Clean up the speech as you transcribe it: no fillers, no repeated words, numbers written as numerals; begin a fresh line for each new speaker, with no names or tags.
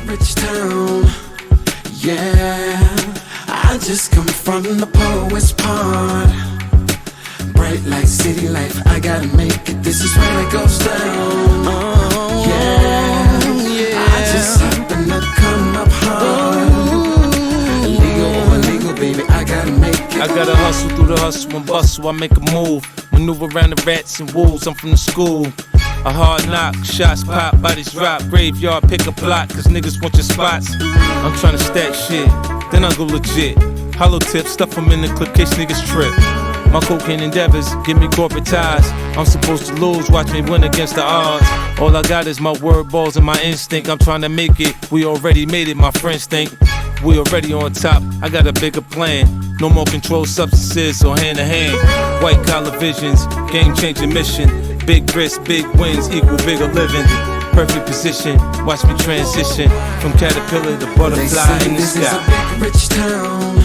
rich town. Yeah, I just come from the poet's part. Bright light, city life, I gotta make it. This is where it goes down. Yeah, I just happen to come up hard. Illegal or illegal, baby, I gotta make it.
I gotta hustle through the hustle and bustle, I make a move. Maneuver around the rats and wolves, I'm from the school. A hard knock, shots pop, bodies drop. Graveyard, pick a plot, cause niggas want your spots. I'm tryna stack shit, then I go legit. Hollow tips, stuff them in the clip, case niggas trip. My cocaine endeavors give me corporate ties. I'm supposed to lose, watch me win against the odds. All I got is my word balls and my instinct. I'm trying to make it, we already made it, my friends think. We already on top, I got a bigger plan. No more controlled substances or hand to hand. White collar visions, game changing mission. Big risks, big wins equal bigger living. Perfect position, watch me transition from caterpillar to butterfly in the
This is
sky.
a big rich town.